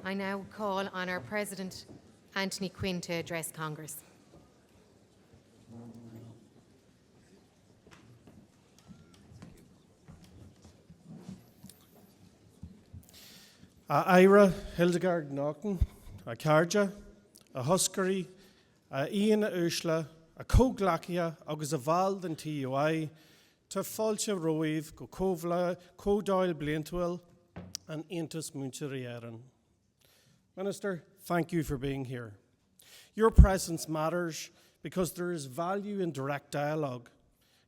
I now call on our President, Anthony Quinn, to address Congress. Ira, Hildegarde Naughton, a Carja, a Huskary, a Ian Ushla, a Coglacia, agus a Vald and TUI, to Falcha Roiv, go Covla, Codoil Blintwell, and Aintus Muncherieren. Minister, thank you for being here. Your presence matters because there is value in direct dialogue,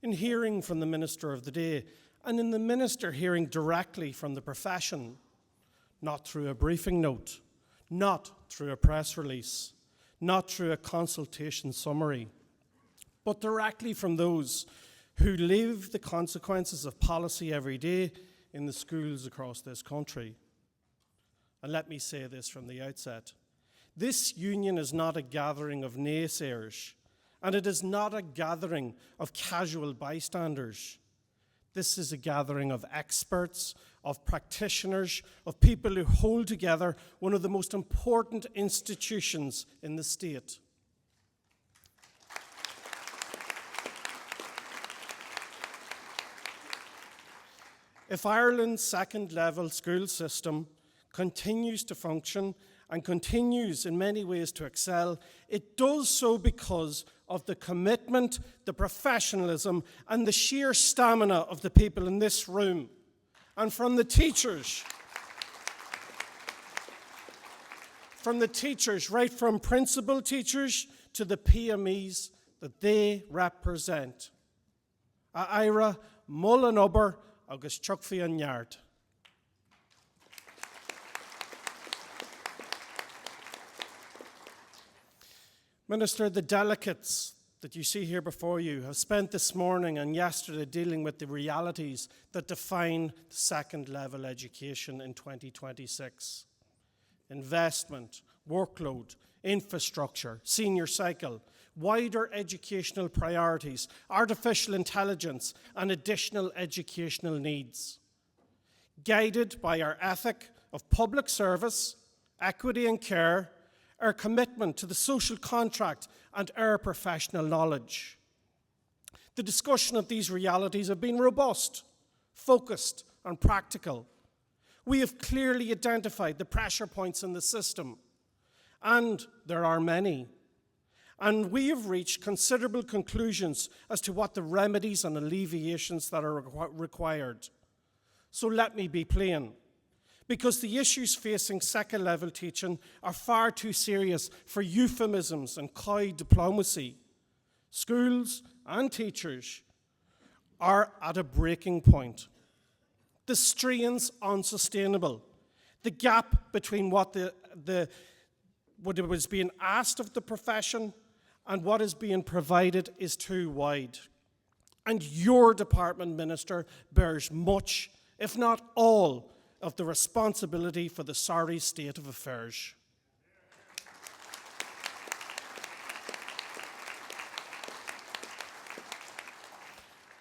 in hearing from the Minister of the day, and in the Minister hearing directly from the profession, not through a briefing note, not through a press release, not through a consultation summary, but directly from those who live the consequences of policy every day in the schools across this country. And let me say this from the outset. This union is not a gathering of naysayers, and it is not a gathering of casual bystanders. This is a gathering of experts, of practitioners, of people who hold together one of the most important institutions in the state. If Ireland's second-level school system continues to function and continues in many ways to excel, it does so because of the commitment, the professionalism, and the sheer stamina of the people in this room, and from the teachers, right from principal teachers to the PMEs that they represent. Ira, Mullen Ober, agus Chuckfi an Yard. Minister, the delegates that you see here before you have spent this morning and yesterday dealing with the realities that define second-level education in 2026. Investment, workload, infrastructure, senior cycle, wider educational priorities, artificial intelligence, and additional educational needs. Guided by our ethic of public service, equity and care, our commitment to the social contract, and our professional knowledge. The discussion of these realities have been robust, focused, and practical. We have clearly identified the pressure points in the system, and there are many. And we have reached considerable conclusions as to what the remedies and alleviations that are required. So let me be plain. Because the issues facing second-level teaching are far too serious for euphemisms and coy diplomacy. Schools and teachers are at a breaking point. The strain's unsustainable. The gap between what was being asked of the profession and what is being provided is too wide. And your department, Minister, bears much, if not all, of the responsibility for the sorry state of affairs.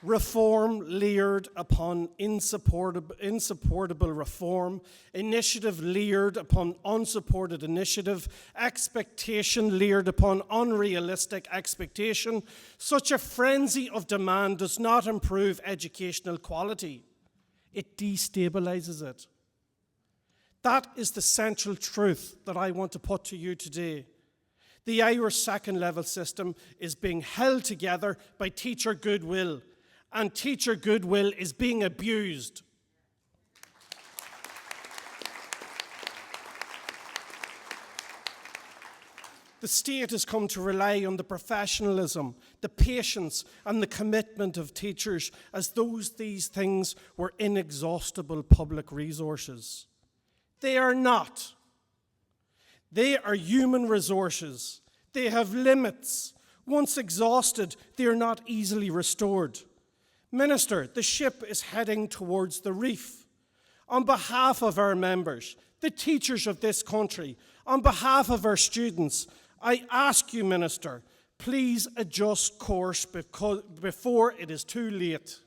Reform layered upon insupportable reform, initiative layered upon unsupported initiative, expectation layered upon unrealistic expectation. Such a frenzy of demand does not improve educational quality. It destabilizes it. That is the central truth that I want to put to you today. The Irish second-level system is being held together by teacher goodwill, and teacher goodwill is being abused. The state has come to rely on the professionalism, the patience, and the commitment of teachers as though these things were inexhaustible public resources. They are not. They are human resources. They have limits. Once exhausted, they are not easily restored. Minister, the ship is heading towards the reef. On behalf of our members, the teachers of this country, on behalf of our students, I ask you, Minister, please adjust course before it is too late.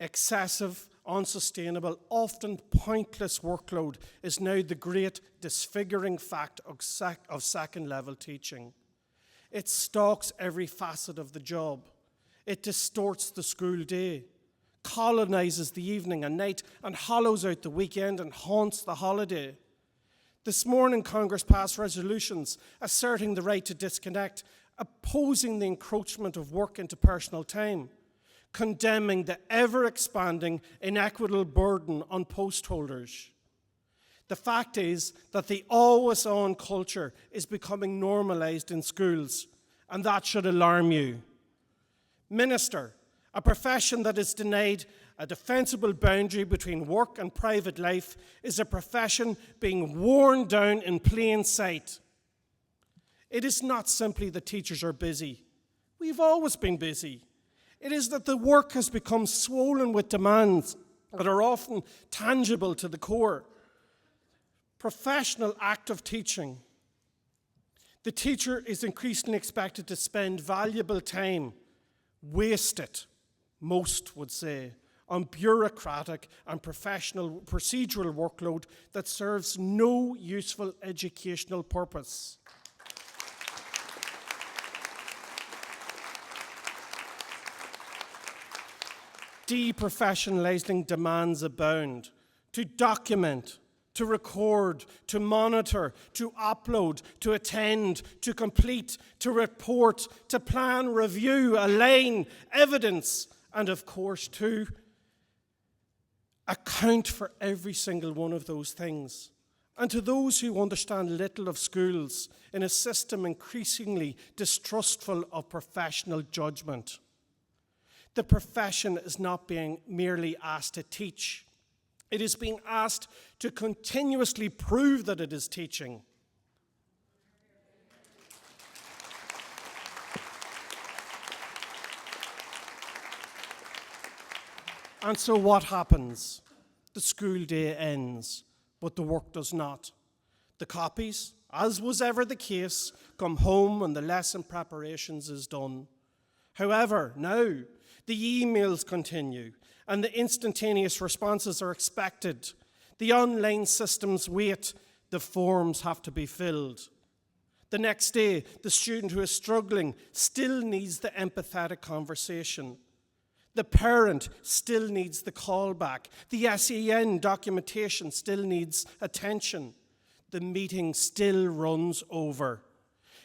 Excessive, unsustainable, often pointless workload is now the great disfiguring fact of second-level teaching. It stalks every facet of the job. It distorts the school day, colonizes the evening and night, and hollows out the weekend and haunts the holiday. This morning, Congress passed resolutions asserting the right to disconnect, opposing the encroachment of work into personal time, condemning the ever-expanding inequitable burden on post holders. The fact is that the always-on culture is becoming normalized in schools, and that should alarm you. Minister, a profession that is denied a defensible boundary between work and private life is a profession being worn down in plain sight. It is not simply that teachers are busy. We've always been busy. It is that the work has become swollen with demands that are often tangible to the core. Professional active teaching. The teacher is increasingly expected to spend valuable time, wasted, most would say, on bureaucratic and professional procedural workload that serves no useful educational purpose. Deprofessionalizing demands abound. To document, to record, to monitor, to upload, to attend, to complete, to report, to plan, review, align, evidence, and of course to account for every single one of those things. And to those who understand little of schools in a system increasingly distrustful of professional judgment, the profession is not being merely asked to teach. It is being asked to continuously prove that it is teaching. And so what happens? The school day ends, but the work does not. The copies, as was ever the case, come home and the lesson preparations is done. However, now the emails continue and the instantaneous responses are expected. The online systems wait, the forms have to be filled. The next day, the student who is struggling still needs the empathetic conversation. The parent still needs the callback. The SEN documentation still needs attention. The meeting still runs over.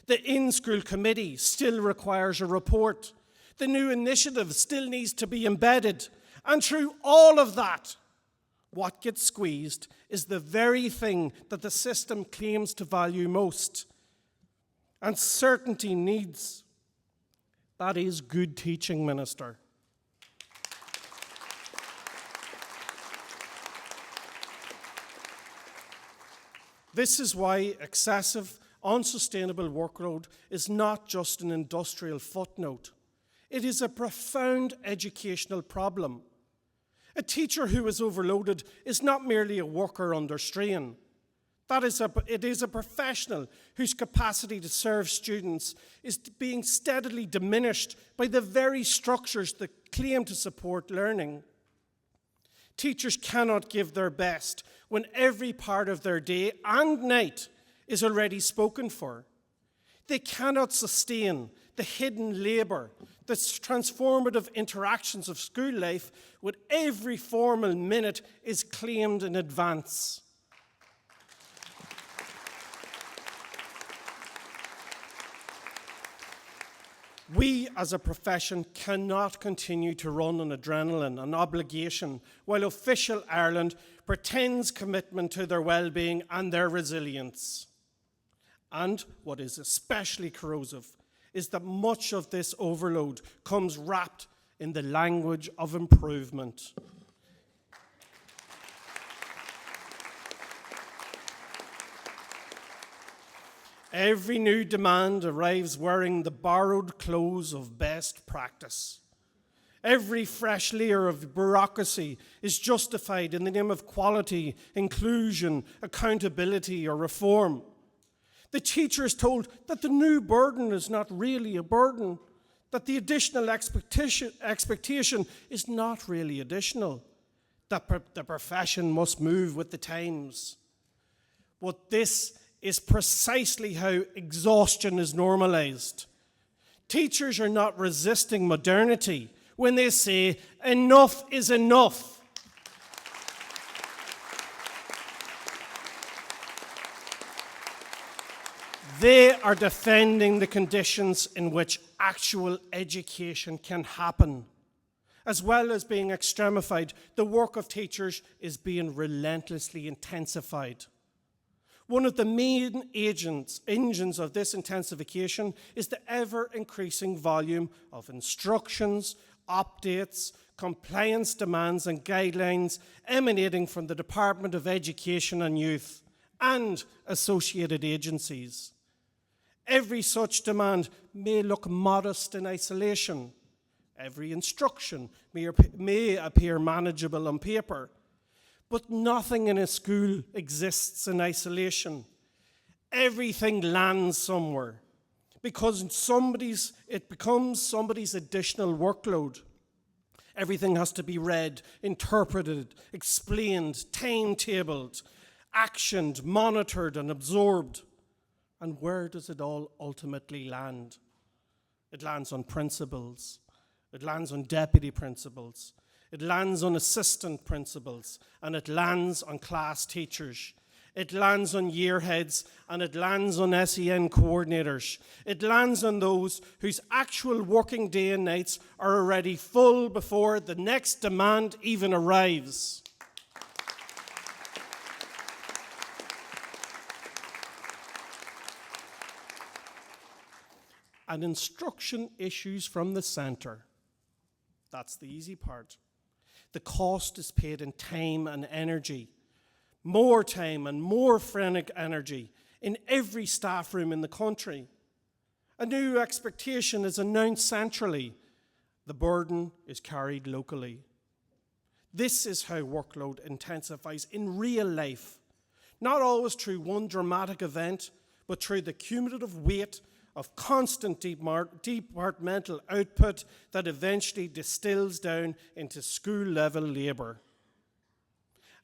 The in-school committee still requires a report. The new initiative still needs to be embedded. And through all of that, what gets squeezed is the very thing that the system claims to value most. And certainty needs. That is good teaching, Minister. This is why excessive, unsustainable workload is not just an industrial footnote. It is a profound educational problem. A teacher who is overloaded is not merely a worker under strain. It is a professional whose capacity to serve students is being steadily diminished by the very structures that claim to support learning. Teachers cannot give their best when every part of their day and night is already spoken for. They cannot sustain the hidden labour, the transformative interactions of school life when every formal minute is claimed in advance. We as a profession cannot continue to run on adrenaline and obligation while official Ireland pretends commitment to their well-being and their resilience. And what is especially corrosive is that much of this overload comes wrapped in the language of improvement. Every new demand arrives wearing the borrowed clothes of best practice. Every fresh layer of bureaucracy is justified in the name of quality, inclusion, accountability, or reform. The teacher is told that the new burden is not really a burden, that the additional expectation is not really additional, that the profession must move with the times. But this is precisely how exhaustion is normalized. Teachers are not resisting modernity when they say, enough is enough. They are defending the conditions in which actual education can happen. As well as being extremified, the work of teachers is being relentlessly intensified. One of the main engines of this intensification is the ever-increasing volume of instructions, updates, compliance demands and guidelines emanating from the Department of Education and Youth and associated agencies. Every such demand may look modest in isolation. Every instruction may appear manageable on paper. But nothing in a school exists in isolation. Everything lands somewhere because it becomes somebody's additional workload. Everything has to be read, interpreted, explained, timetabled, actioned, monitored, and absorbed. And where does it all ultimately land? It lands on principals. It lands on deputy principals. It lands on assistant principals. And it lands on class teachers. It lands on year heads. And it lands on SEN coordinators. It lands on those whose actual working day and nights are already full before the next demand even arrives. And instruction issues from the centre. That's the easy part. The cost is paid in time and energy. More time and more frenetic energy in every staff room in the country. A new expectation is announced centrally. The burden is carried locally. This is how workload intensifies in real life. Not always through one dramatic event, but through the cumulative weight of constant departmental output that eventually distills down into school-level labour.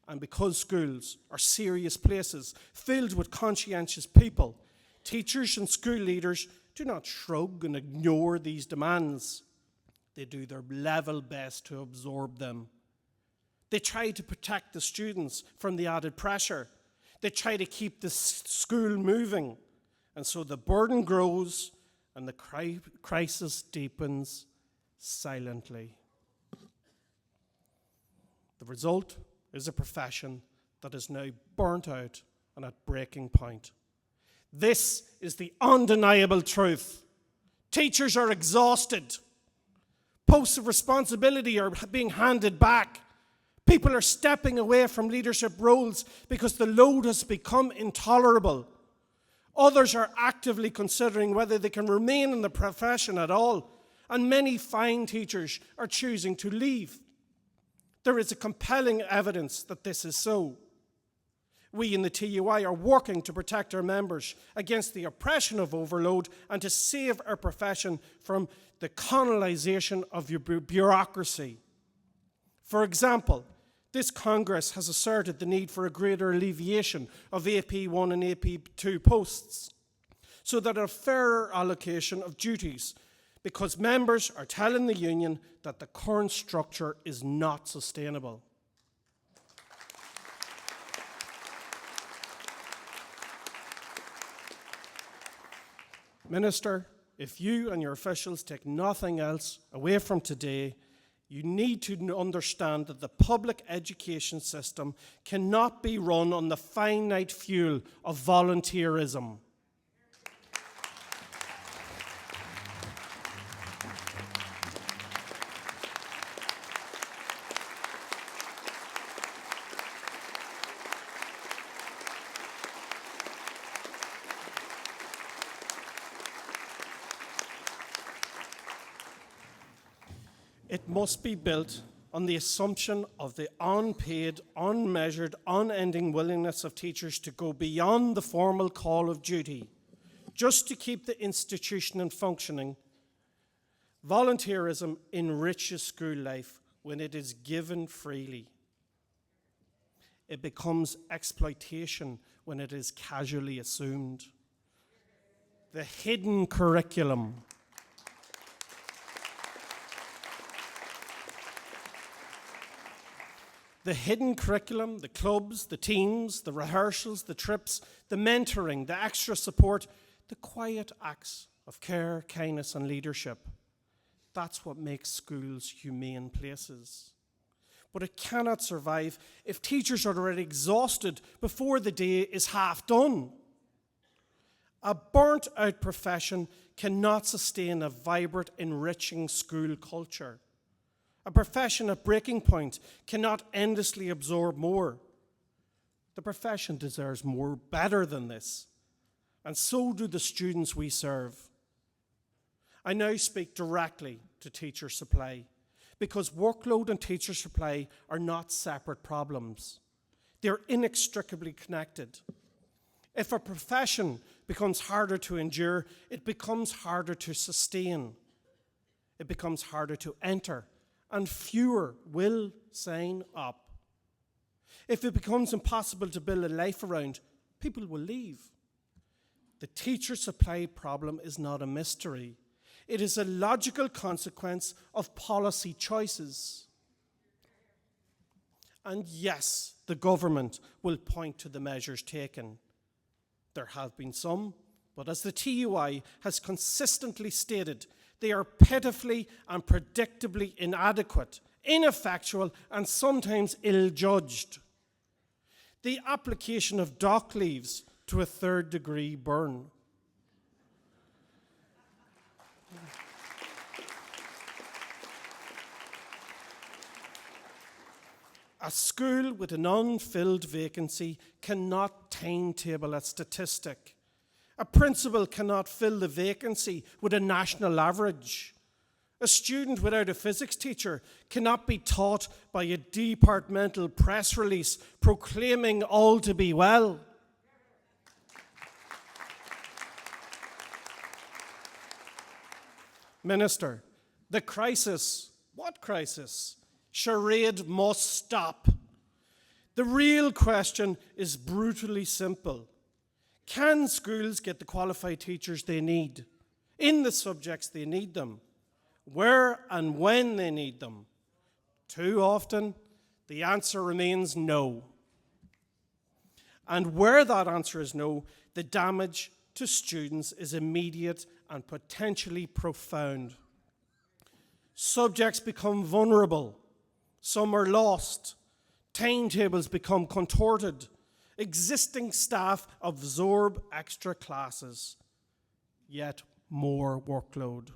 And because schools are serious places filled with conscientious people, teachers and school leaders do not shrug and ignore these demands. They do their level best to absorb them. They try to protect the students from the added pressure. They try to keep the school moving. And so the burden grows and the crisis deepens silently. The result is a profession that is now burnt out and at breaking point. This is the undeniable truth. Teachers are exhausted. Posts of responsibility are being handed back. People are stepping away from leadership roles because the load has become intolerable. Others are actively considering whether they can remain in the profession at all, and many fine teachers are choosing to leave. There is a compelling evidence that this is so. We in the TUI are working to protect our members against the oppression of overload and to save our profession from the colonization of bureaucracy. For example, this Congress has asserted the need for a greater alleviation of AP1 and AP2 posts so that a fairer allocation of duties, because members are telling the union that the current structure is not sustainable. Minister, if you and your officials take nothing else away from today, you need to understand that the public education system cannot be run on the finite fuel of volunteerism. It must be built on the assumption of the unpaid, unmeasured, unending willingness of teachers to go beyond the formal call of duty, just to keep the institution in functioning, Volunteerism enriches school life when it is given freely. It becomes exploitation when it is casually assumed. The hidden curriculum. The hidden curriculum, the clubs, the teams, the rehearsals, the trips, the mentoring, the extra support, the quiet acts of care, kindness, and leadership. That's what makes schools humane places. But it cannot survive if teachers are already exhausted before the day is half done. A burnt-out profession cannot sustain a vibrant, enriching school culture. A profession at breaking point cannot endlessly absorb more. The profession deserves more, better than this, and so do the students we serve. I now speak directly to teacher supply, because workload and teacher supply are not separate problems. They're inextricably connected. If a profession becomes harder to endure, it becomes harder to sustain. It becomes harder to enter, and fewer will sign up. If it becomes impossible to build a life around, people will leave. The teacher supply problem is not a mystery. It is a logical consequence of policy choices. And yes, the government will point to the measures taken. There have been some, but as the TUI has consistently stated, they are pitifully and predictably inadequate, ineffectual, and sometimes ill-judged. The application of dock leaves to a third-degree burn. A school with an unfilled vacancy cannot timetable a statistic. A principal cannot fill the vacancy with a national average. A student without a physics teacher cannot be taught by a departmental press release proclaiming all to be well. Minister, the crisis, what crisis? Charade must stop. The real question is brutally simple. Can schools get the qualified teachers they need in the subjects they need them, where and when they need them? Too often, the answer remains no. And where that answer is no, the damage to students is immediate and potentially profound. Subjects become vulnerable. Some are lost. Timetables become contorted. Existing staff absorb extra classes, yet more workload.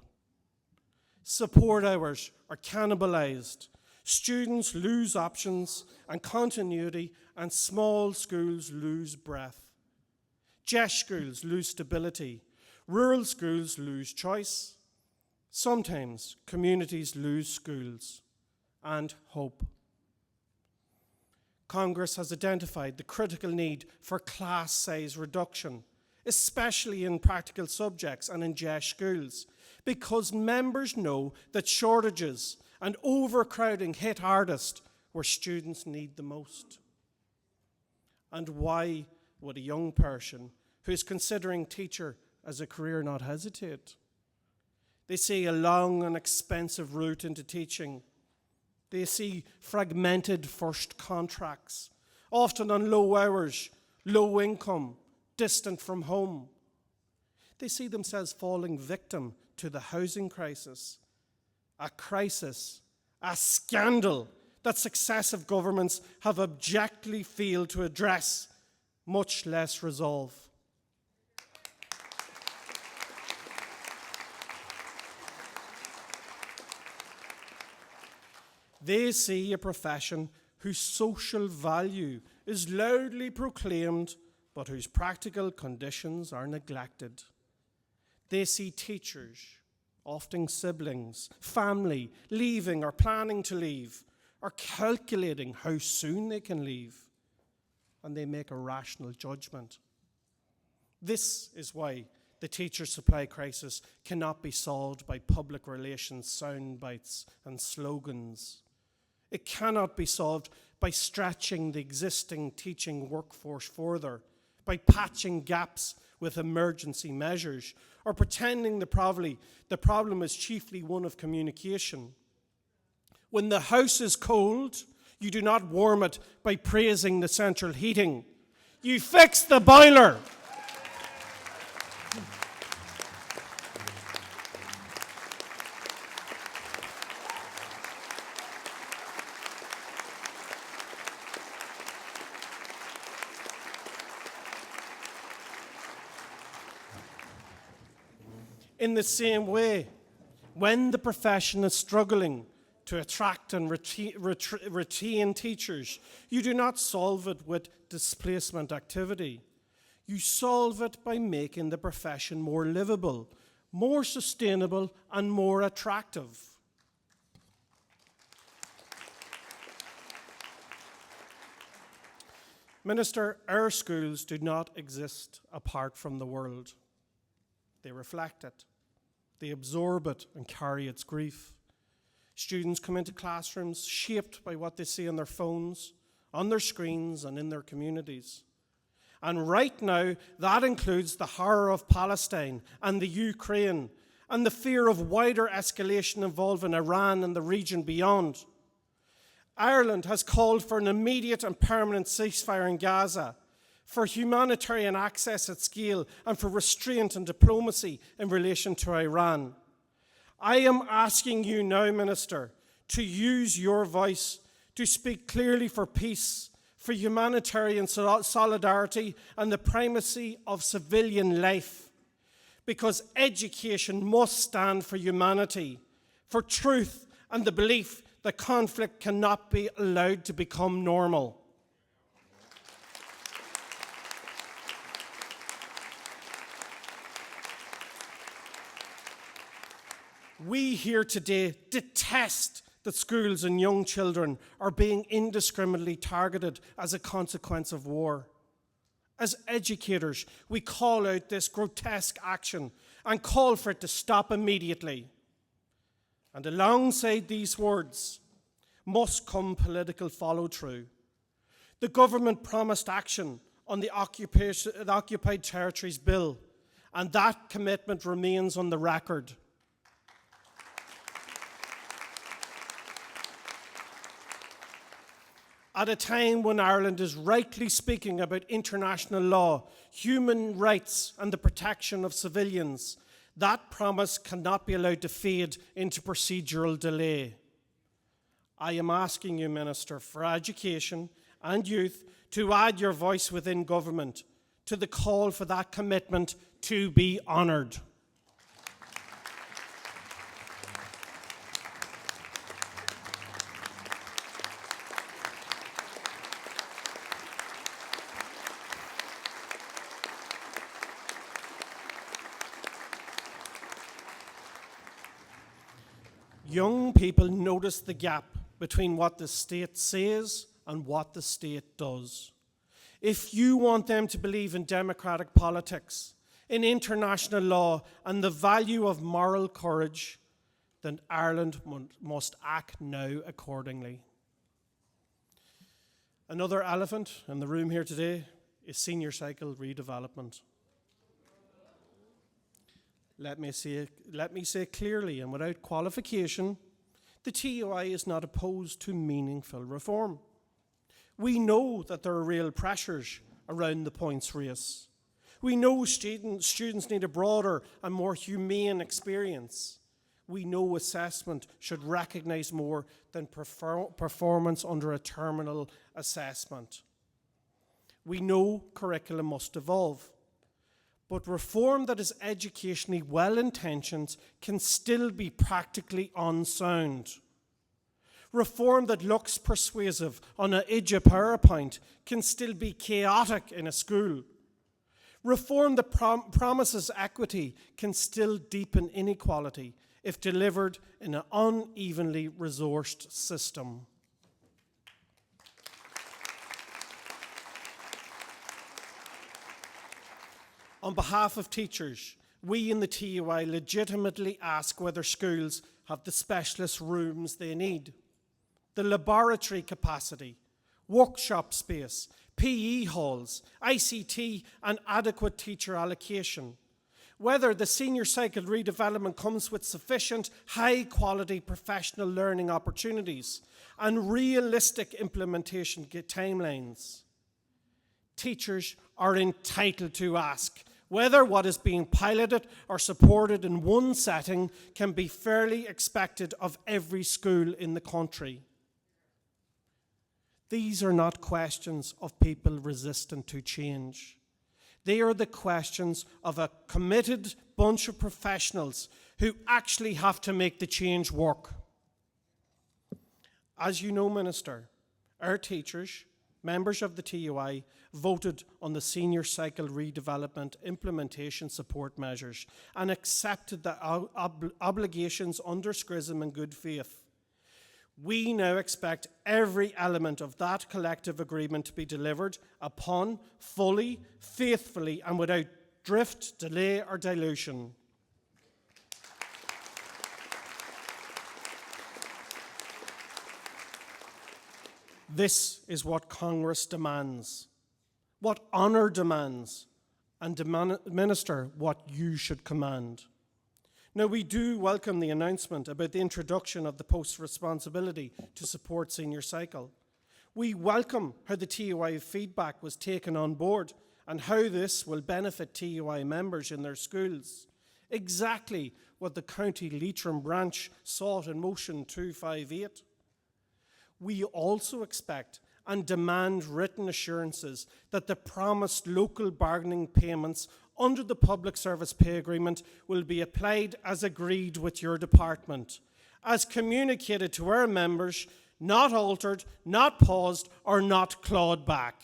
Support hours are cannibalized. Students lose options and continuity, and small schools lose breadth. GESH schools lose stability. Rural schools lose choice. Sometimes communities lose schools and hope. Congress has identified the critical need for class size reduction, especially in practical subjects and in GESH schools, because members know that shortages and overcrowding hit hardest where students need the most. And why would a young person who is considering teacher as a career not hesitate? They see a long and expensive route into teaching. They see fragmented first contracts, often on low hours, low income, distant from home. They see themselves falling victim to the housing crisis, a scandal that successive governments have abjectly failed to address, much less resolve. They see a profession whose social value is loudly proclaimed, but whose practical conditions are neglected. They see teachers, often siblings, family, leaving or planning to leave, or calculating how soon they can leave, and they make a rational judgment. This is why The teacher supply crisis cannot be solved by public relations sound bites and slogans. It cannot be solved by stretching the existing teaching workforce further, by patching gaps with emergency measures, or pretending the problem is chiefly one of communication. When the house is cold, you do not warm it by praising the central heating. You fix the boiler. In the same way, when the profession is struggling to attract and retain teachers, you do not solve it with displacement activity. You solve it by making the profession more livable, more sustainable, and more attractive. Minister, our schools do not exist apart from the world. They reflect it. They absorb it and carry its grief. Students come into classrooms shaped by what they see on their phones, on their screens, and in their communities. And right now, that includes the horror of Palestine and the Ukraine, and the fear of wider escalation involving Iran and the region beyond. Ireland has called for an immediate and permanent ceasefire in Gaza, for humanitarian access at scale, and for restraint and diplomacy in relation to Iran. I am asking you now, Minister, to use your voice to speak clearly for peace, for humanitarian solidarity, and the primacy of civilian life. Because education must stand for humanity, for truth, and the belief that conflict cannot be allowed to become normal. We here today detest that schools and young children are being indiscriminately targeted as a consequence of war. As educators, we call out this grotesque action and call for it to stop immediately. And alongside these words must come political follow-through. The government promised action on the Occupied Territories Bill, and that commitment remains on the record. At a time when Ireland is rightly speaking about international law, human rights, and the protection of civilians, that promise cannot be allowed to fade into procedural delay. I am asking you, Minister, for Education and Youth, to add your voice within government to the call for that commitment to be honoured. Young people notice the gap between what the state says and what the state does. If you want them to believe in democratic politics, in international law, and the value of moral courage, then Ireland must act now accordingly. Another elephant in the room here today is senior cycle redevelopment. Let me say clearly and without qualification, the TUI is not opposed to meaningful reform. We know that there are real pressures around the points race. We know students need a broader and more humane experience. We know assessment should recognise more than performance under a terminal assessment. We know curriculum must evolve. But reform that is educationally well-intentioned can still be practically unsound. Reform that looks persuasive on an IJA PowerPoint can still be chaotic in a school. Reform that promises equity can still deepen inequality if delivered in an unevenly resourced system. On behalf of teachers, we in the TUI legitimately ask whether schools have the specialist rooms they need, the laboratory capacity, workshop space, PE halls, ICT and adequate teacher allocation, whether the senior cycle redevelopment comes with sufficient high-quality professional learning opportunities and realistic implementation timelines. Teachers are entitled to ask whether what is being piloted or supported in one setting can be fairly expected of every school in the country. These are not questions of people resistant to change. They are the questions of a committed bunch of professionals who actually have to make the change work. As you know, Minister, our teachers, members of the TUI, voted on the senior cycle redevelopment implementation support measures and accepted the obligations under SCRISM in good faith. We now expect every element of that collective agreement to be delivered upon fully, faithfully, and without drift, delay, or dilution. This is what Congress demands, what honour demands, and Minister, what you should command. Now, we do welcome the announcement about the introduction of the post responsibility to support senior cycle. We welcome how the TUI feedback was taken on board and how this will benefit TUI members in their schools. Exactly what the County Leitrim branch sought in Motion 258. We also expect and demand written assurances that the promised local bargaining payments under the Public Service Pay Agreement will be applied as agreed with your department, as communicated to our members, not altered, not paused, or not clawed back.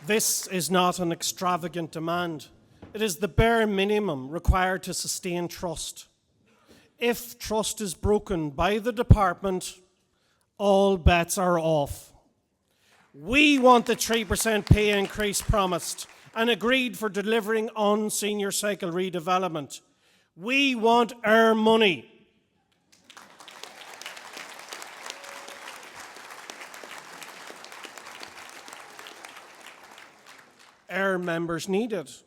This is not an extravagant demand. It is the bare minimum required to sustain trust. If trust is broken by the department, all bets are off. We want the 3% pay increase promised and agreed for delivering on senior cycle redevelopment. We want our money. Our members need it.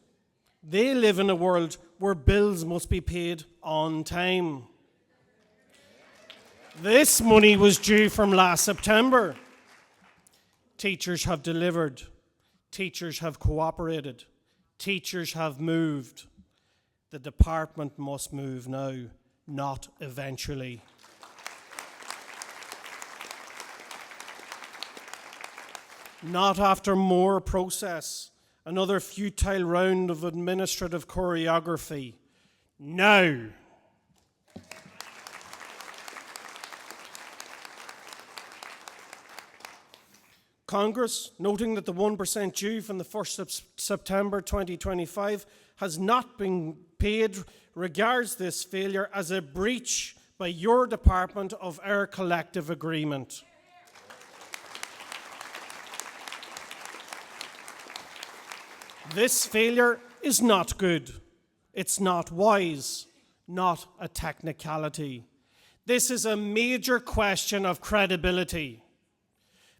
They live in a world where bills must be paid on time. This money was due from last September. Teachers have delivered. Teachers have cooperated. Teachers have moved. The department must move now, not eventually. Not after more process. Another futile round of administrative choreography. Now. Congress, noting that the 1% due from the 1st of September 2025 has not been paid, regards this failure as a breach by your department of our collective agreement. This failure is not good. It's not wise, not a technicality. This is a major question of credibility.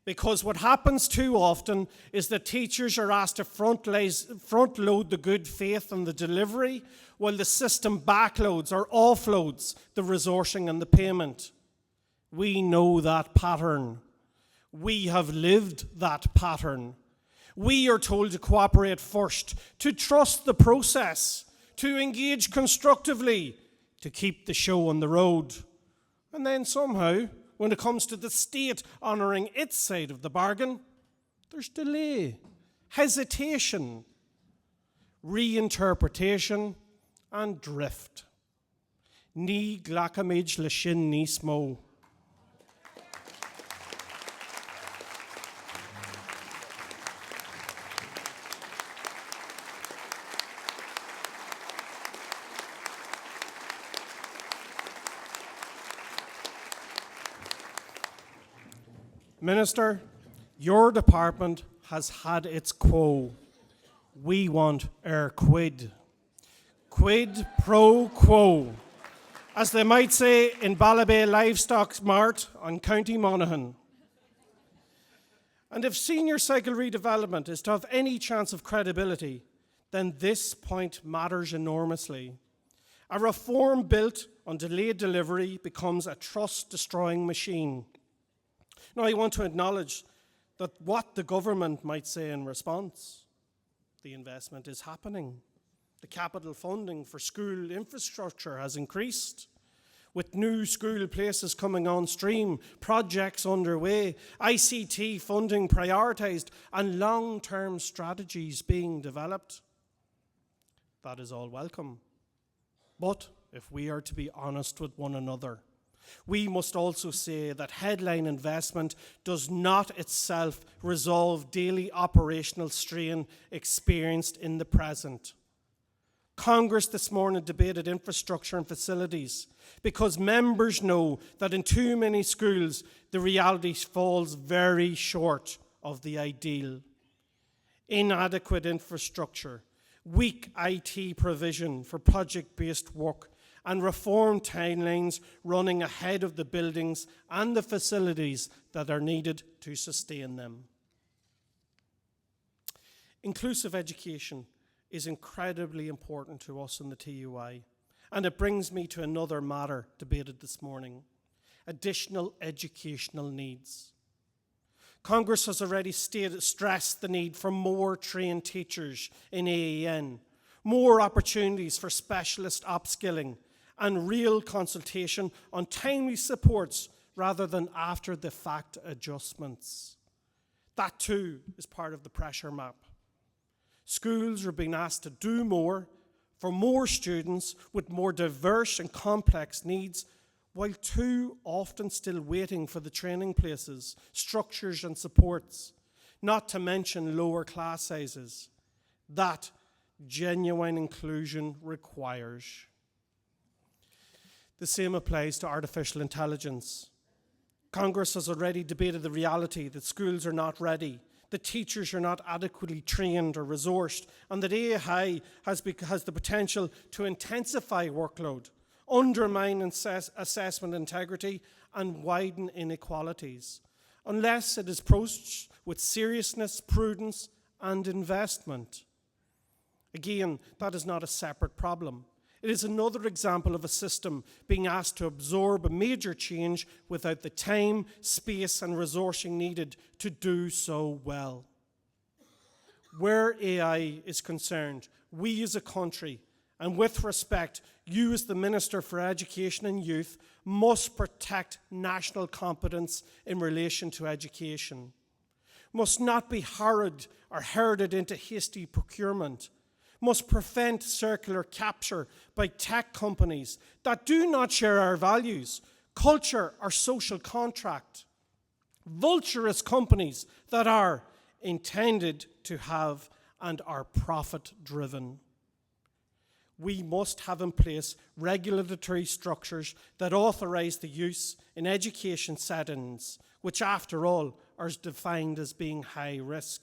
Because what happens too often is that teachers are asked to front load the good faith and the delivery, while the system backloads or offloads the resourcing and the payment. We know that pattern. We have lived that pattern. We are told to cooperate first, to trust the process, to engage constructively, to keep the show on the road. And then somehow, when it comes to the state honouring its side of the bargain, there's delay, hesitation, reinterpretation, and drift. Ní glacamid le sin níos mó. Minister, your department has had its quo. We want our quid. Quid pro quo, as they might say in Ballabay Livestock Mart on County Monaghan. And if senior cycle redevelopment is to have any chance of credibility, then this point matters enormously. A reform built on delayed delivery becomes a trust-destroying machine. Now, I want to acknowledge that what the government might say in response. The investment is happening. The capital funding for school infrastructure has increased. With new school places coming on stream, projects underway, ICT funding prioritised, and long-term strategies being developed. That is all welcome. But if we are to be honest with one another, we must also say that headline investment does not itself resolve daily operational strain experienced in the present. Congress this morning debated infrastructure and facilities because members know that in too many schools the reality falls very short of the ideal. Inadequate infrastructure, weak IT provision for project-based work, and reform timelines running ahead of the buildings and the facilities that are needed to sustain them. Inclusive education is incredibly important to us in the TUI, and it brings me to another matter debated this morning: additional educational needs. Congress has already stressed the need for more trained teachers in AEN, more opportunities for specialist upskilling, and real consultation on timely supports rather than after-the-fact adjustments. That too is part of the pressure map. Schools are being asked to do more for more students with more diverse and complex needs, while too often still waiting for the training places, structures and supports, not to mention lower class sizes. That genuine inclusion requires. The same applies to artificial intelligence. Congress has already debated the reality that schools are not ready, that teachers are not adequately trained or resourced, and that AI has the potential to intensify workload, undermine assessment integrity, and widen inequalities, unless it is approached with seriousness, prudence, and investment. Again, that is not a separate problem. It is another example of a system being asked to absorb a major change without the time, space, and resourcing needed to do so well. Where AI is concerned, we as a country, and with respect, you as the Minister for Education and Youth, must protect national competence in relation to education, must not be hurried or herded into hasty procurement, must prevent circular capture by tech companies that do not share our values, culture, or social contract. Vulturous companies that are intended to have and are profit-driven. We must have in place regulatory structures that authorize the use in education settings, which after all are defined as being high risk.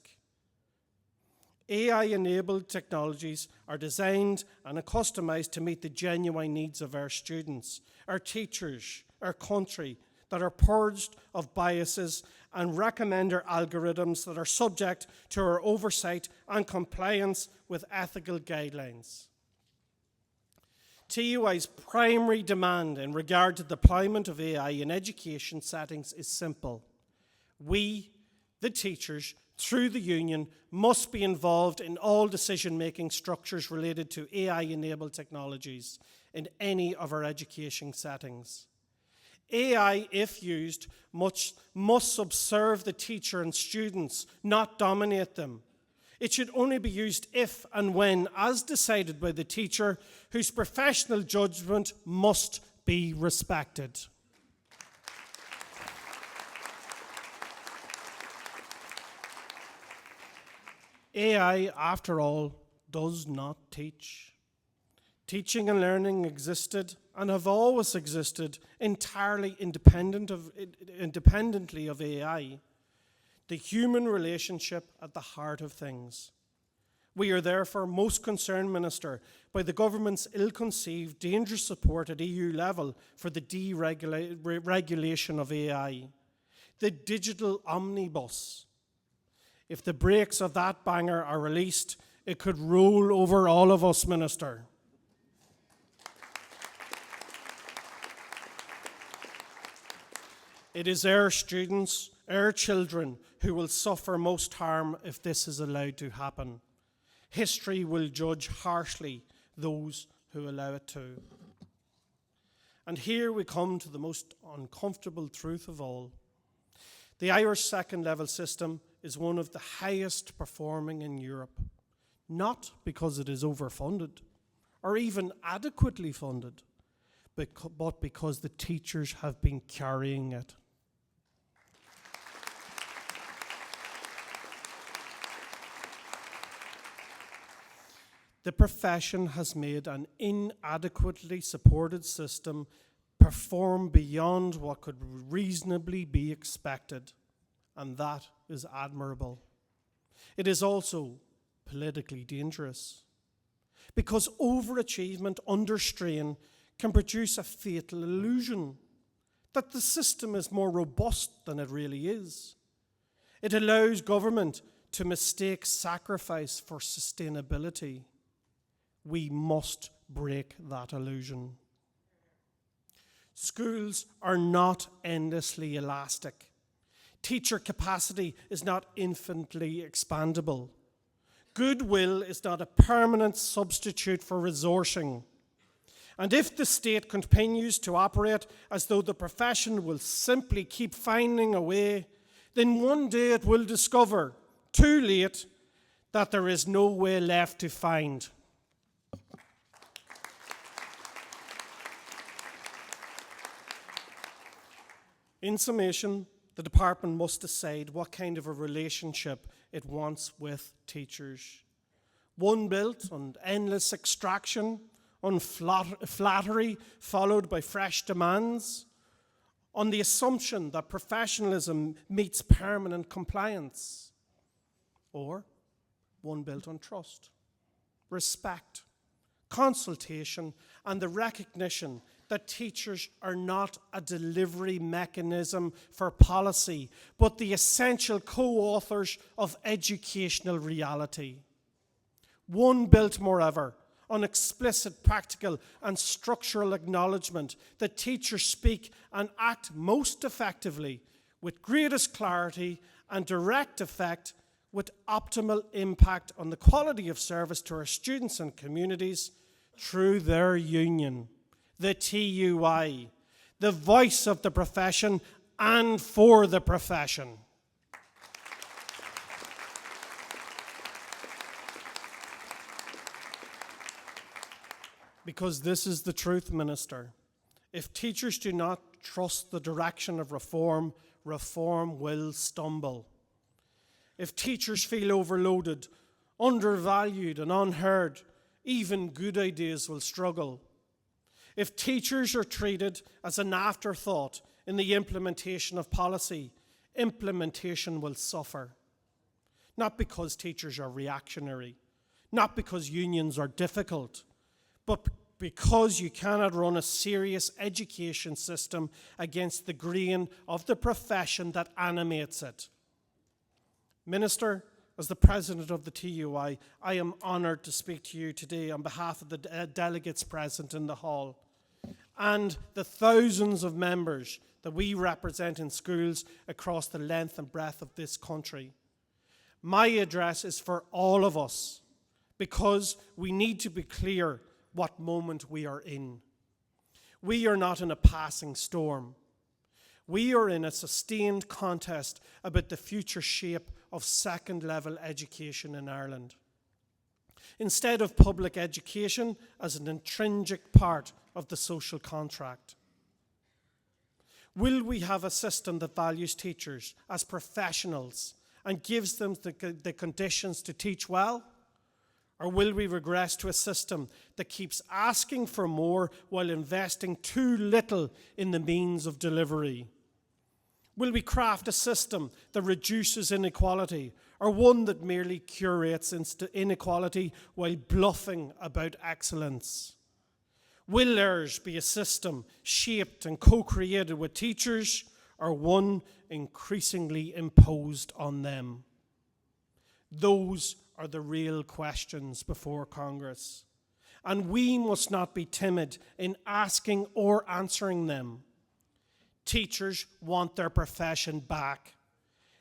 AI-enabled technologies are designed and customized to meet the genuine needs of our students, our teachers, our country, that are purged of biases and recommender algorithms that are subject to our oversight and compliance with ethical guidelines. TUI's primary demand in regard to deployment of AI in education settings is simple. We, the teachers, through the union, must be involved in all decision-making structures related to AI-enabled technologies in any of our education settings. AI, if used, must subserve the teacher and students, not dominate them. It should only be used if and when, as decided by the teacher, whose professional judgment must be respected. AI, after all, does not teach. Teaching and learning existed and have always existed entirely independently of AI. the human relationship at the heart of things. We are therefore most concerned, Minister, by the government's ill-conceived, dangerous support at EU level for the deregulation of AI, the digital omnibus. If the brakes of that banger are released, it could roll over all of us, Minister. It is our students, our children, who will suffer most harm if this is allowed to happen. History will judge harshly those who allow it to. And here we come to the most uncomfortable truth of all. The Irish second-level system is one of the highest performing in Europe, not because it is overfunded or even adequately funded, but because the teachers have been carrying it. The profession has made an inadequately supported system perform beyond what could reasonably be expected, and that is admirable. It is also politically dangerous, because overachievement under strain can produce a fatal illusion that the system is more robust than it really is. It allows government to mistake sacrifice for sustainability. We must break that illusion. Schools are not endlessly elastic. Teacher capacity is not infinitely expandable. Goodwill is not a permanent substitute for resourcing. And if the state continues to operate as though the profession will simply keep finding a way, then one day it will discover, too late, that there is no way left to find. In summation, the department must decide what kind of a relationship it wants with teachers. One built on endless extraction, on flattery followed by fresh demands, on the assumption that professionalism meets permanent compliance, or one built on trust, respect, consultation, and the recognition that teachers are not a delivery mechanism for policy, but the essential co-authors of educational reality. One built, moreover, on explicit practical and structural acknowledgement that teachers speak and act most effectively, with greatest clarity and direct effect, with optimal impact on the quality of service to our students and communities through their union, the TUI, the voice of the profession and for the profession. Because this is the truth, Minister. If teachers do not trust the direction of reform, reform will stumble. If teachers feel overloaded, undervalued and unheard, even good ideas will struggle. If teachers are treated as an afterthought in the implementation of policy, implementation will suffer. Not because teachers are reactionary, not because unions are difficult, but because you cannot run a serious education system against the grain of the profession that animates it. Minister, as the President of the TUI, I am honoured to speak to you today on behalf of the delegates present in the hall and the thousands of members that we represent in schools across the length and breadth of this country. My address is for all of us because we need to be clear what moment we are in. We are not in a passing storm. We are in a sustained contest about the future shape of second-level education in Ireland. Instead of public education as an intrinsic part of the social contract. Will we have a system that values teachers as professionals and gives them the conditions to teach well? Or will we regress to a system that keeps asking for more while investing too little in the means of delivery? Will we craft a system that reduces inequality, or one that merely curates inequality while bluffing about excellence? Will ours be a system shaped and co-created with teachers, or one increasingly imposed on them? Those are the real questions before Congress, and we must not be timid in asking or answering them. Teachers want their profession back.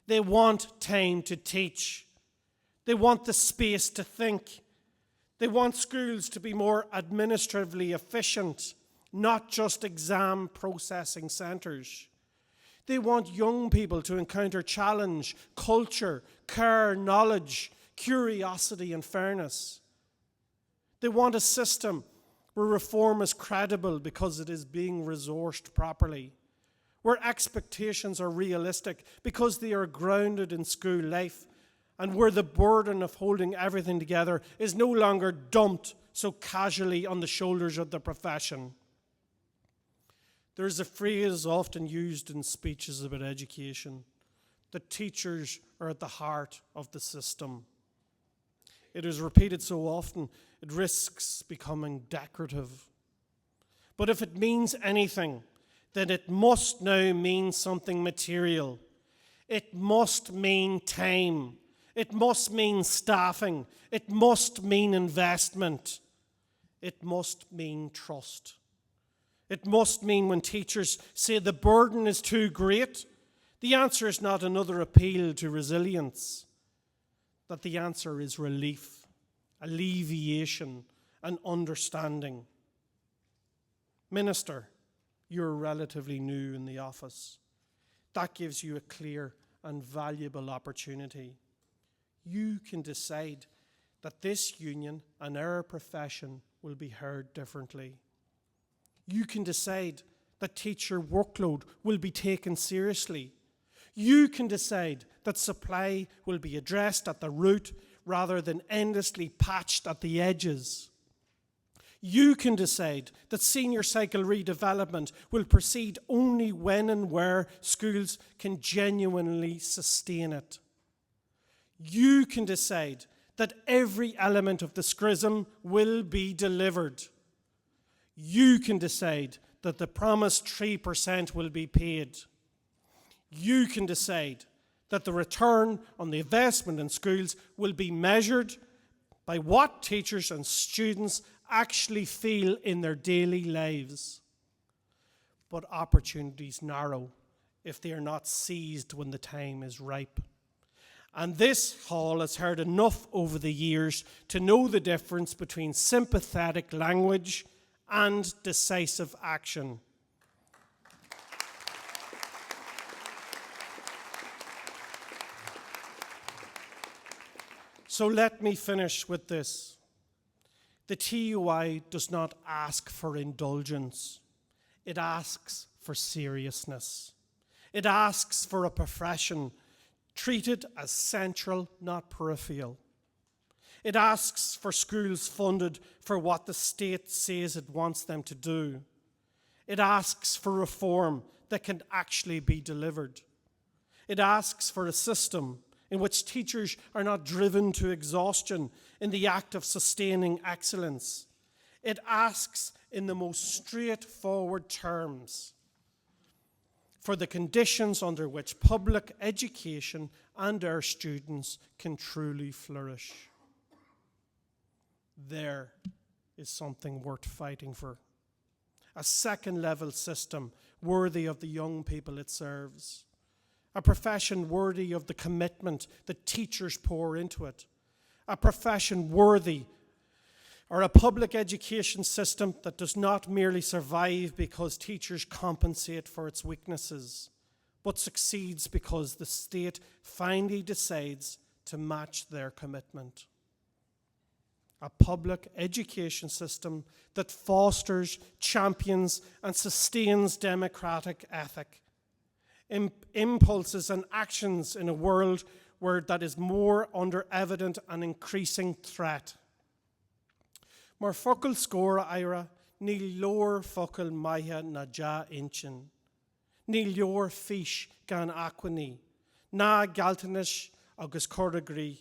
They want time to teach. They want the space to think. They want schools to be more administratively efficient, not just exam processing centres. They want young people to encounter challenge, culture, care, knowledge, curiosity and fairness. They want a system where reform is credible because it is being resourced properly, where expectations are realistic because they are grounded in school life, and where the burden of holding everything together is no longer dumped so casually on the shoulders of the profession. There's a phrase often used in speeches about education, that teachers are at the heart of the system. It is repeated so often, it risks becoming decorative. But if it means anything, then it must now mean something material. It must mean time. It must mean staffing. It must mean investment. It must mean trust. It must mean when teachers say the burden is too great, the answer is not another appeal to resilience, that the answer is relief, alleviation, and understanding. Minister, you're relatively new in the office. That gives you a clear and valuable opportunity. You can decide that this union and our profession will be heard differently. You can decide that teacher workload will be taken seriously. You can decide that supply will be addressed at the root rather than endlessly patched at the edges. You can decide that senior cycle redevelopment will proceed only when and where schools can genuinely sustain it. You can decide that every element of the schism will be delivered. You can decide that the promised 3% will be paid. You can decide that the return on the investment in schools will be measured by what teachers and students actually feel in their daily lives. But opportunities narrow if they are not seized when the time is ripe. And this hall has heard enough over the years to know the difference between sympathetic language and decisive action. So let me finish with this. The TUI does not ask for indulgence. It asks for seriousness. It asks for a profession treated as central, not peripheral. It asks for schools funded for what the state says it wants them to do. It asks for reform that can actually be delivered. It asks for a system in which teachers are not driven to exhaustion in the act of sustaining excellence. It asks in the most straightforward terms for the conditions under which public education and our students can truly flourish. There is something worth fighting for. A second-level system worthy of the young people it serves. A profession worthy of the commitment that teachers pour into it. A profession worthy, or a public education system that does not merely survive because teachers compensate for its weaknesses, but succeeds because the state finally decides to match their commitment. A public education system that fosters, champions, and sustains democratic ethic, impulses and actions in a world where that is more under evident and increasing threat. Mar focail scóra ira, ní leor focail maithe na ja inchin. ní leor fís gan aquaní, ná galtanis agus cordagrí.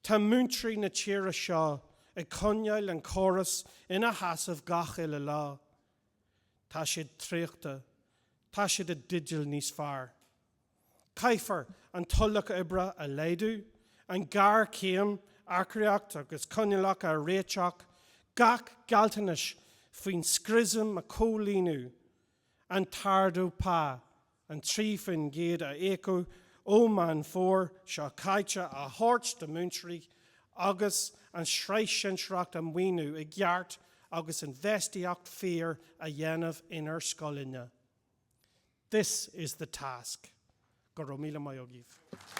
Tá múntrí na tíra seo ag conneil an choras ina hasamh gach ile lá. Tá siad tríochta, tá siad a digil níos fearr. Caifar an tullach ibre a léadú, an gar céim acreacht agus conneilach a réiteach, gach galtanis faoin scrism a cólínú, an tardú pá, an trífin géad a écu, ó man fór seo caite a hort de múntrí, agus an sreis an sreacht an mhuinú i gheart agus an vestiacht fear a dhéanamh inar scolinne. This is the task. Go raibh míle maith ó gibh.